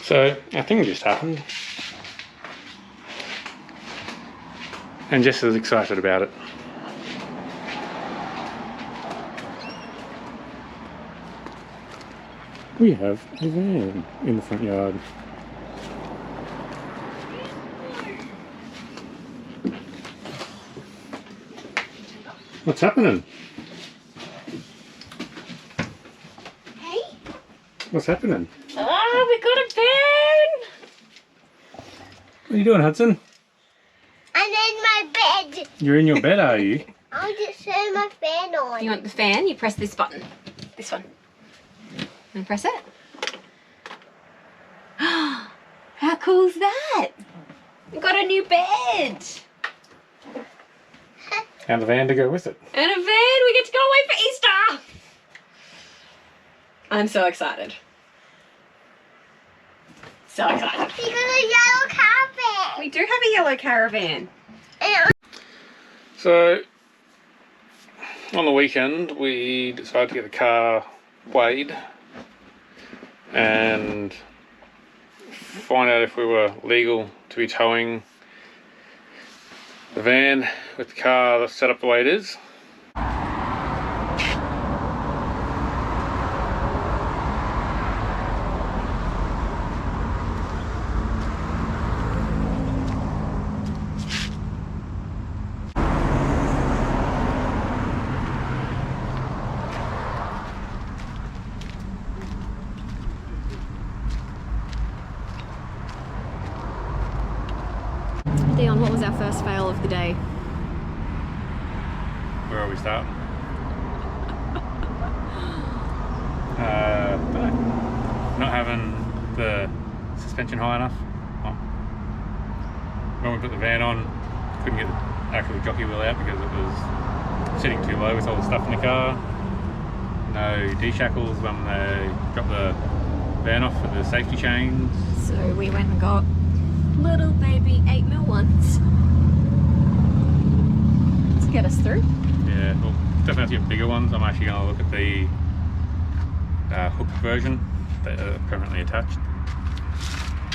So our thing just happened. And Jess is excited about it. We have a van in the front yard. What's happening? Hey? What's happening? Oh, we got a van! What are you doing, Hudson? I'm in my bed. You're in your bed, are you? I'll just turn my fan on. You want the fan? You press this button. This one. And press it. How cool's that? We got a new bed. And the van to go with it. And a van. We get to go away for Easter. I'm so excited. So excited. We got a yellow carpet. We do have a yellow caravan. So, on the weekend, we decided to get the car weighed and find out if we were legal to be towing the van with the car that's set up the way it is. Dion, what was our first fail of the day? Where are we starting? Not having the suspension high enough. When we put the van on, couldn't get the actual jockey wheel out because it was sitting too low with all the stuff in the car. No D-shackles when they dropped the van off for the safety chains. So we went and got little baby 8mm ones to get us through. Yeah, we'll definitely have to get bigger ones. I'm actually going to look at the hooked version that are permanently attached.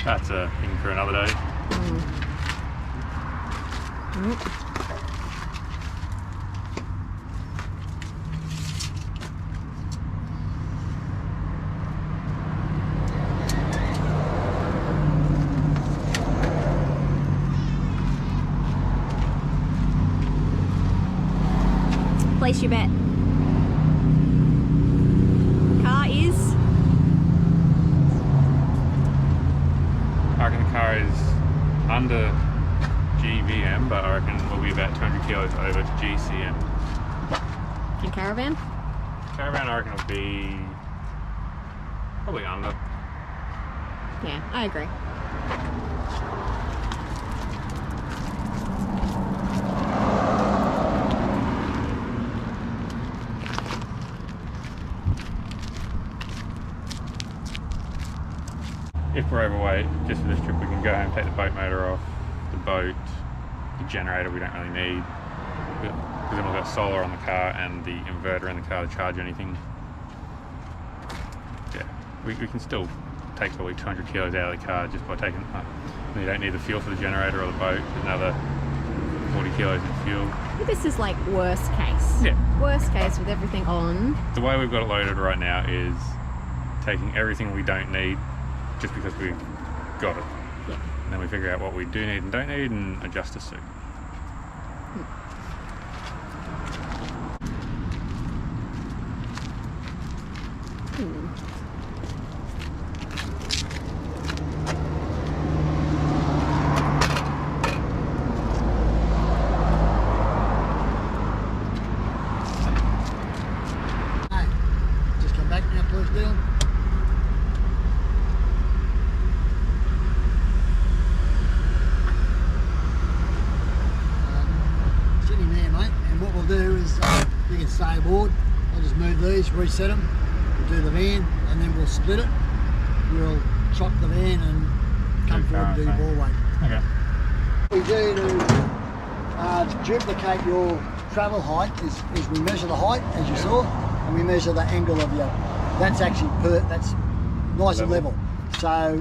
That's a thing for another day. Place your bet. Car is? I reckon the car is under GVM, but I reckon we'll be about 200 kilos over to GCM. And caravan? Caravan I reckon will be probably under. Yeah, I agree. If we're overweight, just for this trip we can go home, take the boat motor off, the boat, the generator we don't really need, because then we've got solar on the car and the inverter in the car to charge anything. Yeah, we can still take probably 200 kilos out of the car just by taking it. You don't need the fuel for the generator or the boat, another 40 kilos in fuel. This is like worst case. Yeah. Worst case with everything on. The way we've got it loaded right now is taking everything we don't need just because we've got it. Yeah. And then we figure out what we do need and don't need and adjust to suit. Just come back now, please, Dylan. Sitting there, mate, and what we'll do is you can stay aboard. I'll just move these, reset them, we'll do the van, and then we'll split it. We'll chop the van and come forward and do the ball weight. Okay. What we do to duplicate your travel height is we measure the height, as you saw, and we measure the angle of your, that's actually that's nice and level. So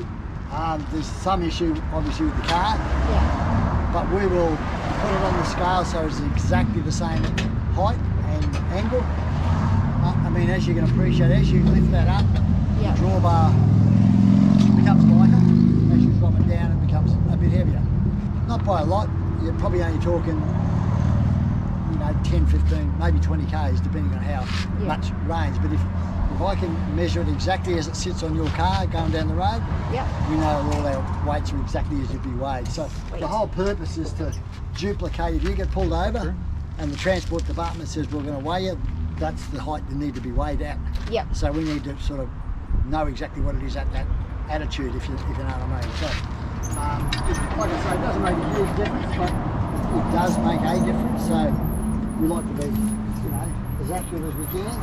There's some issue obviously with the car, Yeah. but we will put it on the scale so it's exactly the same height and angle. I mean, as you can appreciate, as you lift that up, Yeah. the drawbar becomes lighter. As you drop it down, it becomes a bit heavier. Not by a lot. You're probably only talking, you know, 10, 15, maybe 20 k's, depending on how much range. But if I can measure it exactly as it sits on your car going down the road, Yeah. we know all our weights are exactly as you'd be weighed. So Sweet. the whole purpose is to duplicate. If you get pulled over and the transport department says we're going to weigh you, that's the height you need to be weighed at. Yep. So we need to sort of know exactly what it is at that attitude, if you know what I mean. So, like I say, it doesn't make a huge difference, but it does make a difference. So we like to be, you know, as accurate as we can.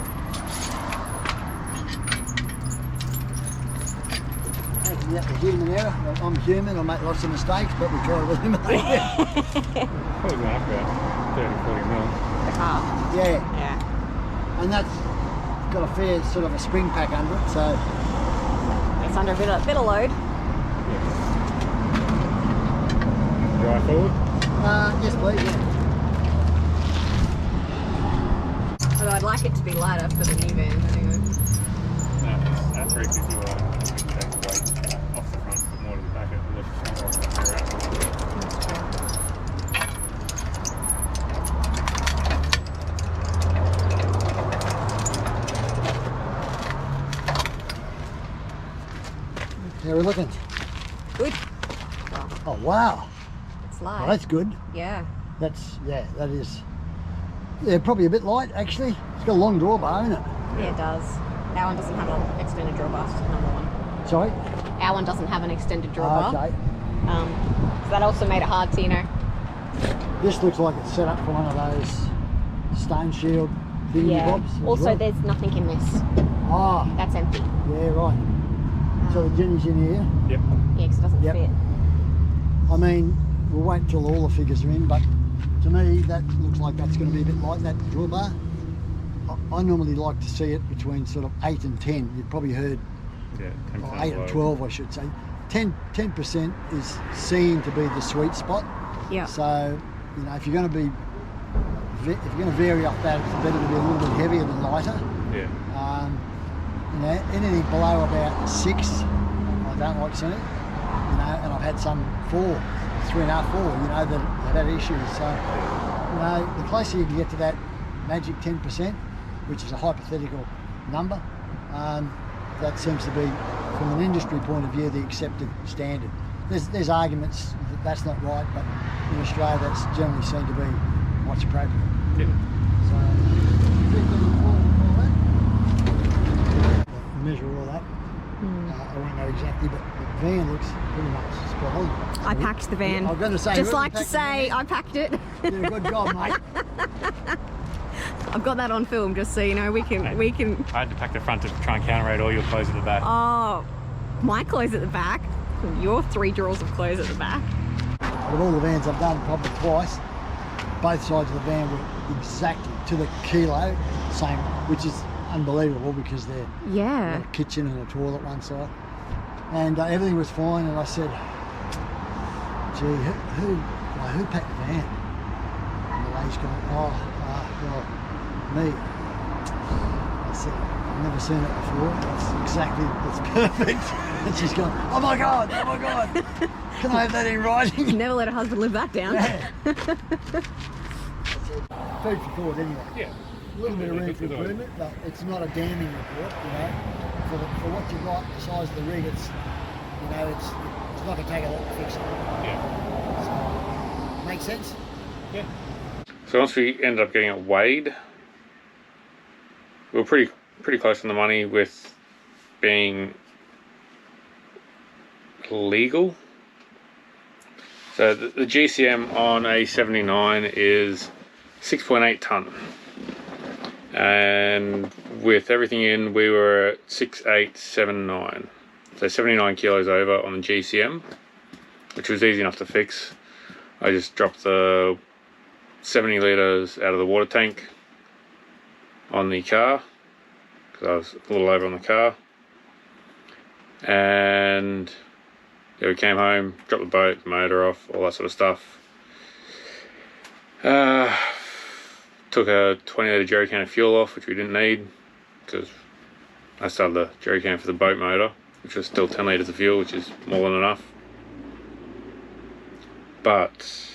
That's a human error. I'm human, I make lots of mistakes, but we try to eliminate them. Probably going up about 30, 40 mil. The car. Yeah, Yeah. and that's got a fair sort of a spring pack under it, so It's under a bit of load. Drive forward. yes please, yeah. Although I'd like it to be lighter for the new van. Anyway. No, at 350 we can take the weight off the front, put more to the back, it will lift the front off the rear How are we looking? Good. Oh wow, It's well, light. that's good. Yeah. That's, yeah, that is, yeah, probably a bit light actually. It's got a long drawbar, isn't it? Yeah, it does. Our one doesn't have an extended drawbar, it's number one. Sorry? Our one doesn't have an extended drawbar. Okay. So that also made it hard to, you know. This looks like it's set up for one of those stone shield thingy Yeah. bobs. as Also, well. there's nothing in this. Ah, That's empty. yeah, right. So the Jenny's in here. Yep. Yeah, because it doesn't Yep. fit. I mean, we'll wait until all the figures are in, but to me, that looks like that's going to be a bit light, that drawbar. I normally like to see it between sort of 8 and 10. You've probably heard, Yeah, 10% or 8 and load. 12, I should say. 10% is seen to be the sweet spot. Yeah. So, you know, if you're going to be, if you're going to vary off that, it's better to be a little bit heavier than lighter. Yeah. You know, anything below about 6, I don't like seeing. You know, and I've had some 4, 3.5, 4, you know, that have had issues. So, you know, the closer you can get to that magic 10%, which is a hypothetical number, that seems to be, from an industry point of view, the accepted standard. There's arguments that that's not right, but in Australia that's generally seen to be what's appropriate. Yeah. So, measure all that. I won't know exactly, but the van looks pretty much spot on. I packed the van. I'm going to say, Just whoever like to packed the say, van I packed it. did a good job, mate. I've got that on film, just so you know. We can. I had to pack the front to try and counterate all your clothes at the back. Oh, my clothes at the back. Your 3 drawers of clothes at the back. With all the vans I've done, probably twice, both sides of the van were exactly to the kilo same, which is unbelievable because they're Yeah. a kitchen and a toilet one side, and everything was fine. And I said, "Gee, who packed the van?" And the lady's going, "Oh, well, me." I said, "I've never seen it before. It's perfect." And she's going, "Oh my god, oh my god! Can I have that in writing?" Never let a husband live that down. Yeah. Food for thought, anyway. Yeah. A little bit of room for improvement, but it's not a damning report, you know. For what you've got, the size of the rig, it's, you know, it's not going to take a lot to fix it. Yeah. So, make sense? Yeah. So once we ended up getting it weighed, we were pretty close on the money with being legal. So the GCM on a 79 is 6.8 tonne. And with everything in, we were at 6879, so 79 kilos over on the GCM, which was easy enough to fix. I just dropped the 70 litres out of the water tank on the car because I was a little over on the car, and Yeah, we came home, dropped the boat, the motor off, all that sort of stuff. Took a 20 litre jerry can of fuel off, which we didn't need, because I started the jerry can for the boat motor, which was still 10 litres of fuel, which is more than enough. But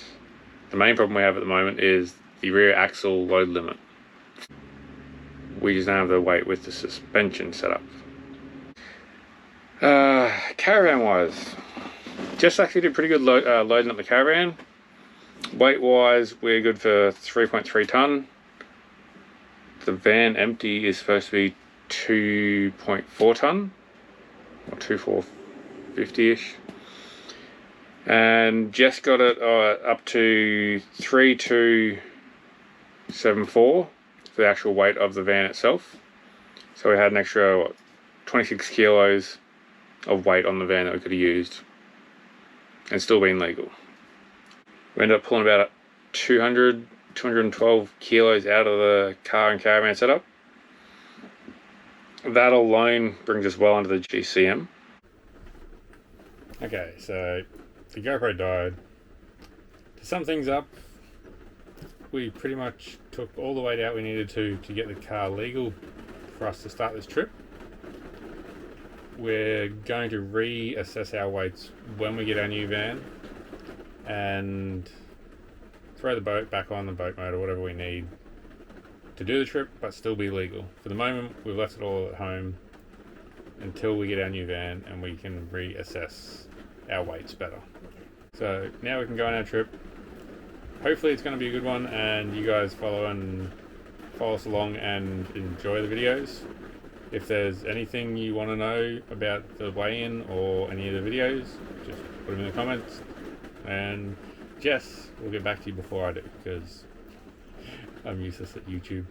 the main problem we have at the moment is the rear axle load limit. We just don't have the weight with the suspension set up. Caravan wise, Jess actually did pretty good loading up the caravan. Weight wise, we're good for 3.3 tonne. The van empty is supposed to be 2.4 tonne, or 2,450-ish. And Jess got it up to 3,274 for the actual weight of the van itself. So we had an extra 26 kilos of weight on the van that we could have used and still been legal. We ended up pulling about 212 kilos out of the car and caravan setup. That alone brings us well under the GCM. Okay, so the GoPro died. To sum things up, we pretty much took all the weight out we needed to get the car legal for us to start this trip. We're going to reassess our weights when we get our new van and throw the boat back on, the boat motor, whatever we need to do the trip, but still be legal. For the moment, we've left it all at home until we get our new van and we can reassess our weights better. So now we can go on our trip. Hopefully it's going to be a good one and you guys follow us along and enjoy the videos. If there's anything you want to know about the weigh-in or any of the videos, just put them in the comments. And Jess will get back to you before I do, because I'm useless at YouTube.